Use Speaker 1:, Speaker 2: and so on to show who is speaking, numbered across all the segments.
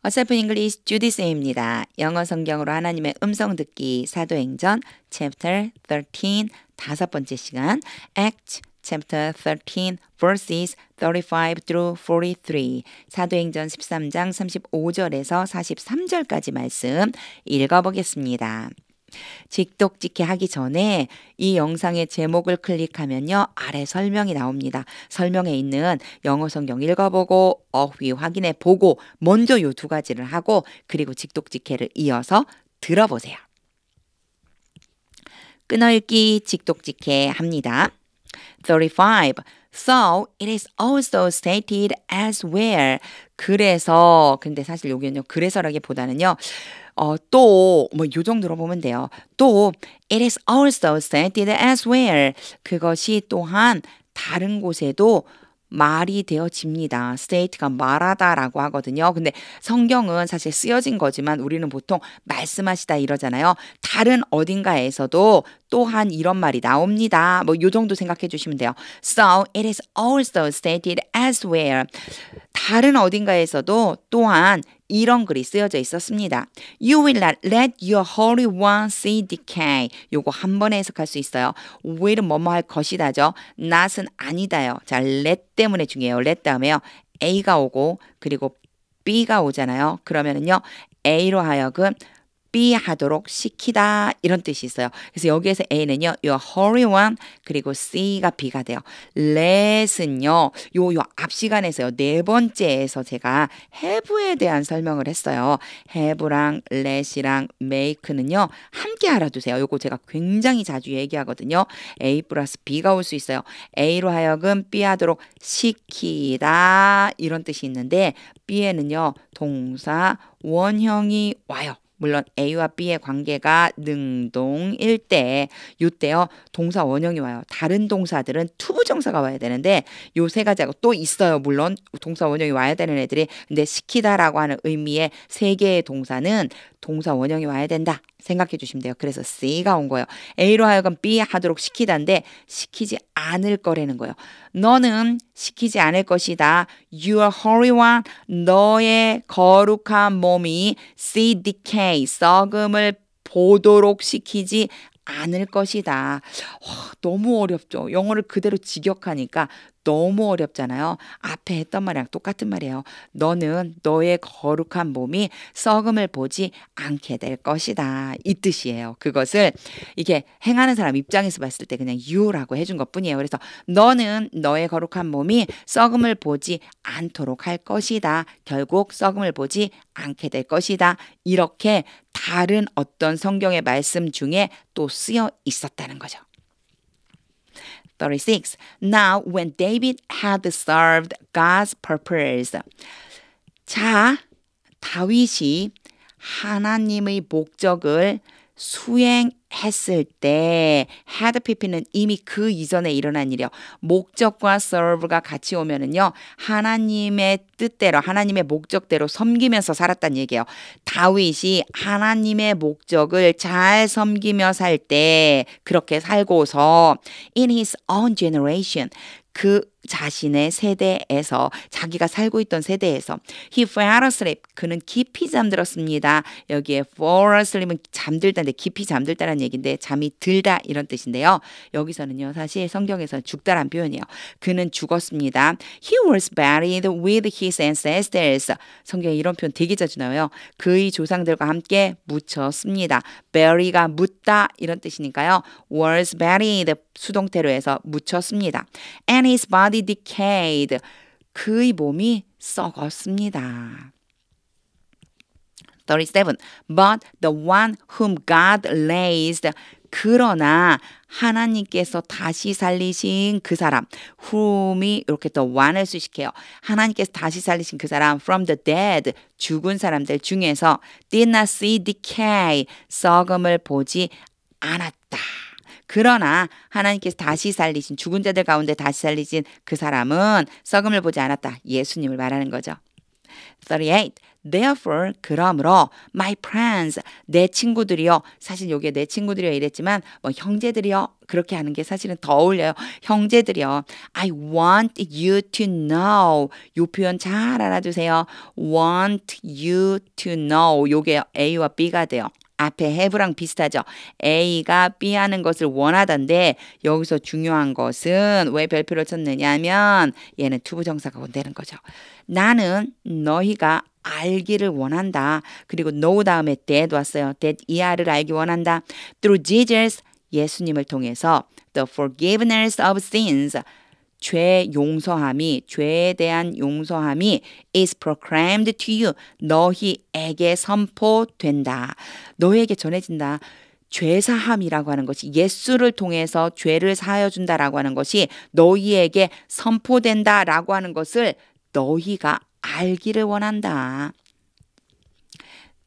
Speaker 1: What's up in English? 주디쌤입니다. 영어 성경으로 하나님의 음성 듣기 사도행전 chapter 13 다섯 번째 시간 Acts chapter 13 verses 35 through 43 사도행전 13장 35절에서 43절까지 말씀 읽어보겠습니다. 직독직해 하기 전에 이 영상의 제목을 클릭하면요. 아래 설명이 나옵니다. 설명에 있는 영어 성경 읽어보고 어휘 확인해 보고 먼저 요 두 가지를 하고 그리고 직독직해를 이어서 들어보세요. 끊어읽기 직독직해 합니다. 35. So it is also stated as where. 그래서 근데 사실 여기는요. 그래서라기보다는요. 또 뭐 요 정도로 보면 돼요. 또 it is also stated as where. 그것이 또한 다른 곳에도 말이 되어집니다. state가 말하다라고 하거든요. 근데 성경은 사실 쓰여진 거지만 우리는 보통 말씀하시다 이러잖아요. 다른 어딘가에서도 또한 이런 말이 나옵니다. 뭐 요 정도 생각해 주시면 돼요. So it is also stated as where. 다른 어딘가에서도 또한 이런 글이 쓰여져 있었습니다. You will not let your Holy One see decay. 요거 한 번에 해석할 수 있어요. will은 뭐뭐 할 것이다죠. not은 아니다요. 자, let 때문에 중요해요. let 다음에요. A가 오고 그리고 B가 오잖아요. 그러면은요. A로 하여금 B 하도록 시키다 이런 뜻이 있어요. 그래서 여기에서 A는요. your Holy One 그리고 C가 B가 돼요. let은요. 요 앞 시간에서요. 네 번째에서 제가 have에 대한 설명을 했어요. have랑 let이랑 make는요. 함께 알아두세요. 요거 제가 굉장히 자주 얘기하거든요. A 플러스 B가 올 수 있어요. A로 하여금 B 하도록 시키다 이런 뜻이 있는데 B에는요. 동사 원형이 와요. 물론 A와 B의 관계가 능동일 때, 요때요 동사 원형이 와요. 다른 동사들은 투부정사가 와야 되는데 요 세 가지하고 또 있어요. 물론 동사 원형이 와야 되는 애들이. 근데 시키다라고 하는 의미의 세 개의 동사는 동사 원형이 와야 된다. 생각해 주시면 돼요. 그래서 C가 온 거예요. A로 하여금 B 하도록 시키다인데 시키지 않을 거라는 거예요. 너는 시키지 않을 것이다. Your holy one, 너의 거룩한 몸이 see decay, 썩음을 보도록 시키지 않을 것이다. 너무 어렵죠. 영어를 그대로 직역하니까 너무 어렵잖아요. 앞에 했던 말이랑 똑같은 말이에요. 너는 너의 거룩한 몸이 썩음을 보지 않게 될 것이다. 이 뜻이에요. 그것을 이게 행하는 사람 입장에서 봤을 때 그냥 you라고 해준 것뿐이에요. 그래서 너는 너의 거룩한 몸이 썩음을 보지 않도록 할 것이다. 결국 썩음을 보지 않게 될 것이다. 이렇게 다른 어떤 성경의 말씀 중에 또 쓰여 있었다는 거죠. 36. Now when David had served God's purpose. 자, 다윗이 하나님의 목적을 수행했을 때 had pp는 이미 그 이전에 일어난 일이요. 목적과 serve가 같이 오면은요. 하나님의 뜻대로 하나님의 목적대로 섬기면서 살았다는 얘기예요. 다윗이 하나님의 목적을 잘 섬기며 살 때 그렇게 살고서 in his own generation 그 자신의 세대에서 자기가 살고 있던 세대에서 he fell asleep 그는 깊이 잠들었습니다. 여기에 fall asleep은 잠들다인데 깊이 잠들다라는 얘기인데 잠이 들다 이런 뜻인데요. 여기서는요 사실 성경에서는 죽다란 표현이에요. 그는 죽었습니다. He was buried with his ancestors. 성경에 이런 표현 되게 자주 나와요. 그의 조상들과 함께 묻혔습니다. bury가 묻다 이런 뜻이니까요. was buried 수동태로 해서 묻혔습니다. And his body decayed. 그의 몸이 썩었습니다. 37. But the one whom God raised. 그러나 하나님께서 다시 살리신 그 사람 whom이 이렇게 또 one을 수식해요. 하나님께서 다시 살리신 그 사람 from the dead 죽은 사람들 중에서 did not see decay 썩음을 보지 않았다. 그러나 하나님께서 다시 살리신 죽은 자들 가운데 다시 살리신 그 사람은 썩음을 보지 않았다. 예수님을 말하는 거죠. 38. Therefore, 그러므로 my friends, 내 친구들이요. 사실 여기에 내 친구들이요 이랬지만 뭐 형제들이요. 그렇게 하는 게 사실은 더 어울려요. 형제들이요. I want you to know. 요 표현 잘 알아두세요. want you to know. 요게 A와 B가 돼요. 앞에 have랑 비슷하죠. A가 B 하는 것을 원하던데 여기서 중요한 것은 왜 별표를 쳤느냐면 얘는 투부정사가 온다는 거죠. 나는 너희가 알기를 원한다. 그리고 know 다음에 that 왔어요. that ER을 알기 원한다. Through Jesus, 예수님을 통해서 the forgiveness of sins, 죄 용서함이, 죄에 대한 용서함이 is proclaimed to you. 너희에게 선포된다. 너희에게 전해진다. 죄사함이라고 하는 것이 예수를 통해서 죄를 사하여 준다라고 하는 것이 너희에게 선포된다라고 하는 것을 너희가 알기를 원한다.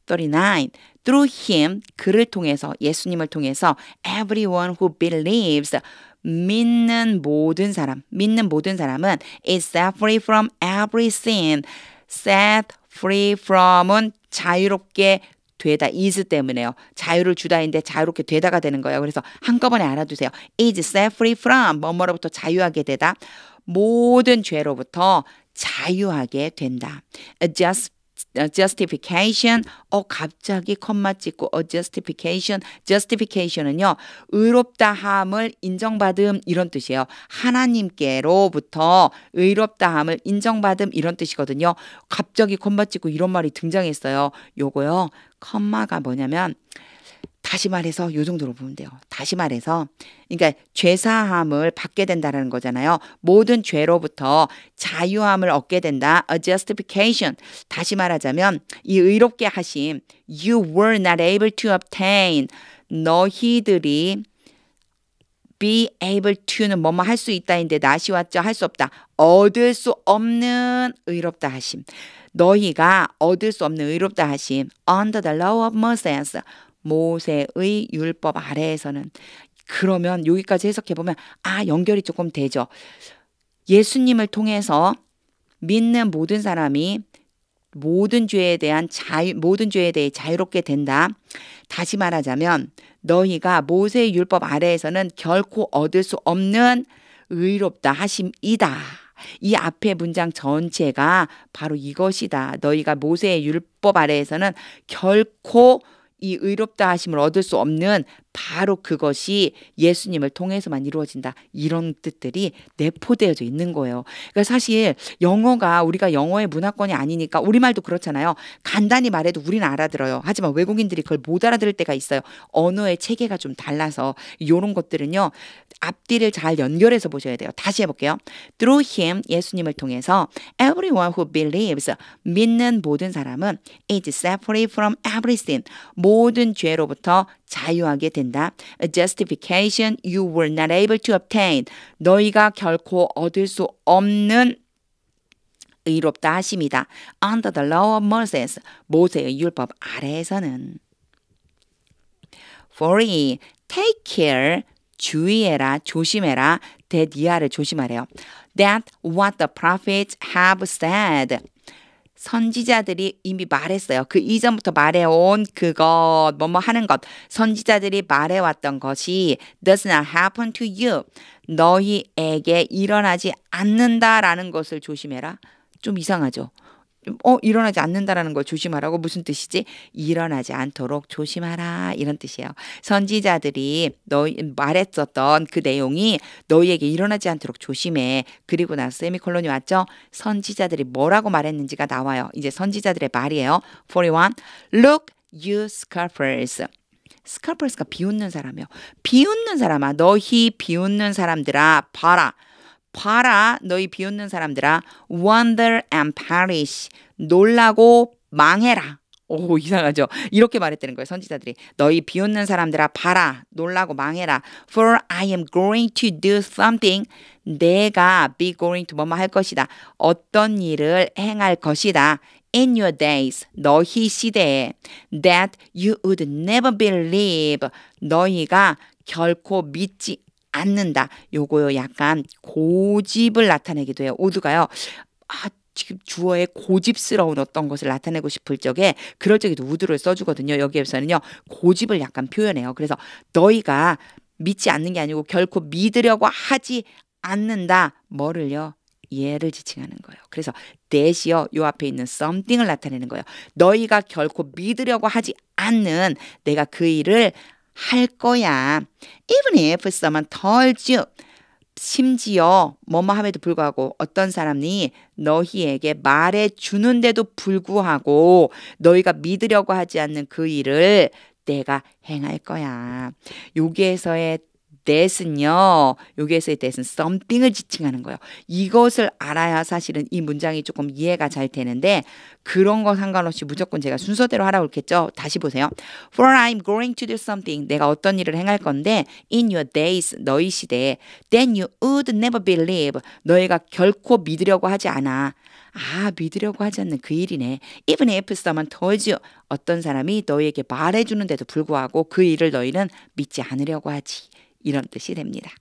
Speaker 1: 39. Through him, 그를 통해서, 예수님을 통해서 everyone who believes, 믿는 모든 사람은 is set free from every sin. set free from은 자유롭게 되다, is 때문에요. 자유를 주다인데 자유롭게 되다가 되는 거예요. 그래서 한꺼번에 알아두세요. is set free from, 뭐뭐로부터 자유하게 되다. 모든 죄로부터 자유하게 된다. justification, 갑자기 컴마 찍고 justification은요, 의롭다함을 인정받음 이런 뜻이에요. 하나님께로부터 의롭다함을 인정받음 이런 뜻이거든요. 갑자기 컴마 찍고 이런 말이 등장했어요. 요거요, 컴마가 뭐냐면 다시 말해서 요 정도로 보면 돼요. 다시 말해서 그러니까 죄사함을 받게 된다는 거잖아요. 모든 죄로부터 자유함을 얻게 된다. A justification. 다시 말하자면 이 의롭게 하심. You were not able to obtain. 너희들이 be able to는 뭐뭐 할 수 있다인데 not이 왔죠. 할 수 없다. 얻을 수 없는 의롭다 하심. 너희가 얻을 수 없는 의롭다 하심. Under the law of Moses. 모세의 율법 아래에서는. 그러면 여기까지 해석해보면 연결이 조금 되죠. 예수님을 통해서 믿는 모든 사람이 모든 죄에 대해 자유롭게 된다. 다시 말하자면 너희가 모세의 율법 아래에서는 결코 얻을 수 없는 의롭다 하심이다. 이 앞에 문장 전체가 바로 이것이다. 너희가 모세의 율법 아래에서는 결코 이 의롭다 하심을 얻을 수 없는 바로 그것이 예수님을 통해서만 이루어진다. 이런 뜻들이 내포되어져 있는 거예요. 그러니까 사실 영어가 우리가 영어의 문화권이 아니니까 우리말도 그렇잖아요. 간단히 말해도 우리는 알아들어요. 하지만 외국인들이 그걸 못 알아들을 때가 있어요. 언어의 체계가 좀 달라서 이런 것들은요. 앞뒤를 잘 연결해서 보셔야 돼요. 다시 해볼게요. Through him, 예수님을 통해서 everyone who believes, 믿는 모든 사람은 is set free from every sin, 모든 죄로부터 자유하게 된다. A justification you were not able to obtain. 너희가 결코 얻을 수 없는 의롭다 하심이다. Under the law of Moses. 모세의 율법 아래에서는. 40. Take care. 주의해라. 조심해라. that 이하를 조심하래요. That what the prophets have said. 선지자들이 이미 말했어요. 그 이전부터 말해온 그것, 뭐뭐 하는 것. 선지자들이 말해왔던 것이 does not happen to you. 너희에게 일어나지 않는다라는 것을 조심해라. 좀 이상하죠? 일어나지 않는다라는 걸 조심하라고 무슨 뜻이지? 일어나지 않도록 조심하라 이런 뜻이에요. 선지자들이 말했었던 그 내용이 너희에게 일어나지 않도록 조심해. 그리고 나서 세미콜론이 왔죠. 선지자들이 뭐라고 말했는지가 나와요. 이제 선지자들의 말이에요. 41. Look, you scoffers. 스카퍼스가 비웃는 사람이에요. 비웃는 사람아. 너희 비웃는 사람들아. 봐라. 너희 비웃는 사람들아. Wonder and perish. 놀라고 망해라. 오, 이상하죠? 이렇게 말했다는 거예요. 선지자들이. 너희 비웃는 사람들아 봐라. 놀라고 망해라. For I am going to do something. 내가 be going to 뭐뭐 할 것이다. 어떤 일을 행할 것이다. In your days. 너희 시대에. That you would never believe. 너희가 결코 믿지 않는다. 요거요 약간 고집을 나타내기도 해요. 오드가요. 지금 주어의 고집스러운 어떤 것을 나타내고 싶을 적에 그럴 적에도 would를 써주거든요. 여기에서는요. 고집을 약간 표현해요. 그래서 너희가 믿지 않는 게 아니고 결코 믿으려고 하지 않는다. 뭐를요? 얘를 지칭하는 거예요. 그래서 that이요. 요 앞에 있는 something을 나타내는 거예요. 너희가 결코 믿으려고 하지 않는 내가 그 일을 할 거야. Even if someone told you. 심지어 뭐뭐 함에도 불구하고 어떤 사람이 너희에게 말해 주는데도 불구하고 너희가 믿으려고 하지 않는 그 일을 내가 행할 거야. 여기에서의 that은요. 여기에서의 that은 something을 지칭하는 거예요. 이것을 알아야 사실은 이 문장이 조금 이해가 잘 되는데 그런 거 상관없이 무조건 제가 순서대로 하라고 그랬겠죠. 다시 보세요. For I'm going to do something. 내가 어떤 일을 행할 건데 in your days. 너희 시대에 then you would never believe. 너희가 결코 믿으려고 하지 않아. 아, 믿으려고 하지 않는 그 일이네. Even if someone told you. 어떤 사람이 너희에게 말해주는데도 불구하고 그 일을 너희는 믿지 않으려고 하지. 이런 뜻이 됩니다.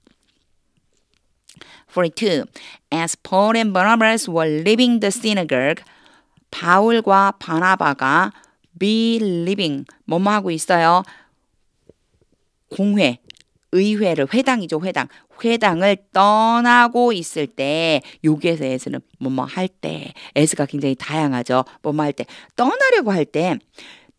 Speaker 1: 42. As Paul and Barnabas were leaving the synagogue, 바울과 바나바가 be leaving, 뭐뭐 하고 있어요? 공회, 의회를, 회당이죠, 회당. 회당을 떠나고 있을 때, 여기에서 as는 뭐뭐 할 때, as가 굉장히 다양하죠. 뭐뭐 할 때, 떠나려고 할 때,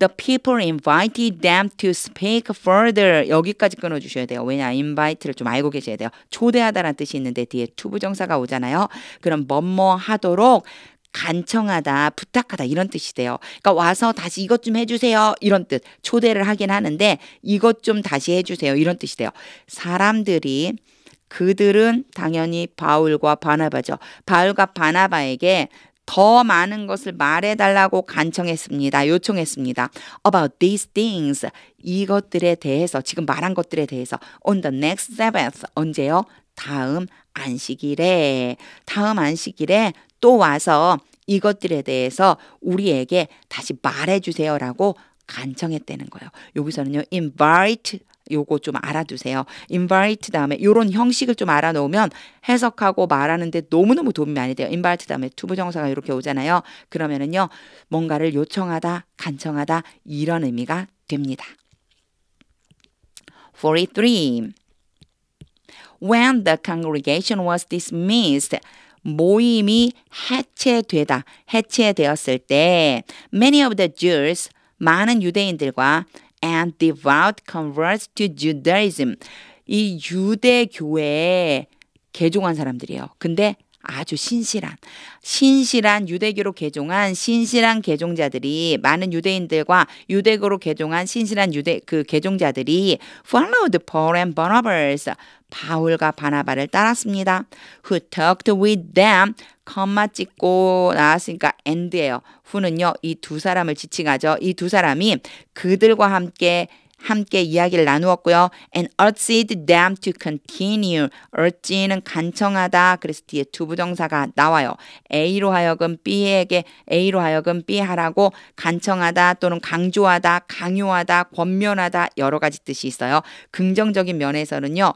Speaker 1: The people invited them to speak further. 여기까지 끊어주셔야 돼요. 왜냐? invite를 좀 알고 계셔야 돼요. 초대하다라는 뜻이 있는데 뒤에 to 부정사가 오잖아요. 그럼 뭐뭐 하도록 간청하다, 부탁하다 이런 뜻이 돼요. 그러니까 와서 다시 이것 좀 해주세요. 이런 뜻. 초대를 하긴 하는데 이것 좀 다시 해주세요. 이런 뜻이 돼요. 사람들이 그들은 당연히 바울과 바나바죠. 바울과 바나바에게 더 많은 것을 말해달라고 간청했습니다. 요청했습니다. About these things. 이것들에 대해서, 지금 말한 것들에 대해서 on the next Sabbath. 언제요? 다음 안식일에. 다음 안식일에 또 와서 이것들에 대해서 우리에게 다시 말해주세요라고 간청했다는 거예요. 여기서는요. invite 요거 좀 알아두세요. invite 다음에 요런 형식을 좀 알아놓으면 해석하고 말하는데 너무너무 도움이 많이 돼요. invite 다음에 to 부정사가 이렇게 오잖아요. 그러면은요. 뭔가를 요청하다, 간청하다 이런 의미가 됩니다. 43. When the congregation was dismissed, 모임이 해체되다, 해체되었을 때 many of the Jews, 많은 유대인들과 and devout converts to Judaism. 이 유대교회에 개종한 사람들이에요. 근데 아주 신실한 유대교로 개종한 신실한 개종자들이 많은 유대인들과 유대교로 개종한 신실한 개종자들이 followed Paul and Barnabas. 바울과 바나바를 따랐습니다. Who talked with them. 컴마 찍고 나왔으니까 and예요. who는요. 이 두 사람을 지칭하죠. 이 두 사람이 그들과 함께 이야기를 나누었고요. And urged them to continue. urge는 간청하다. 그래서 뒤에 to 부정사가 나와요. A로 하여금 B 하라고 간청하다 또는 강조하다, 강요하다, 권면하다 여러 가지 뜻이 있어요. 긍정적인 면에서는요.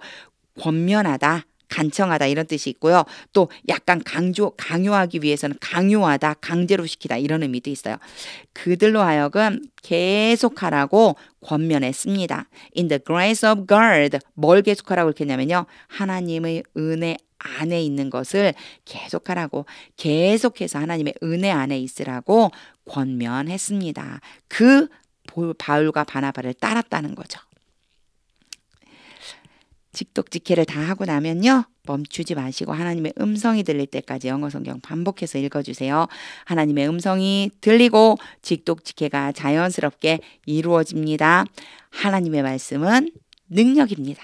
Speaker 1: 권면하다, 간청하다 이런 뜻이 있고요. 또 약간 강요하기 위해서는 강요하다, 강제로 시키다 이런 의미도 있어요. 그들로 하여금 계속하라고 권면했습니다. In the grace of God. 뭘 계속하라고 이렇게 했냐면요. 하나님의 은혜 안에 있는 것을 계속해서 하나님의 은혜 안에 있으라고 권면했습니다. 그 바울과 바나바를 따랐다는 거죠. 직독직해를 다 하고 나면요. 멈추지 마시고 하나님의 음성이 들릴 때까지 영어 성경 반복해서 읽어주세요. 하나님의 음성이 들리고 직독직해가 자연스럽게 이루어집니다. 하나님의 말씀은 능력입니다.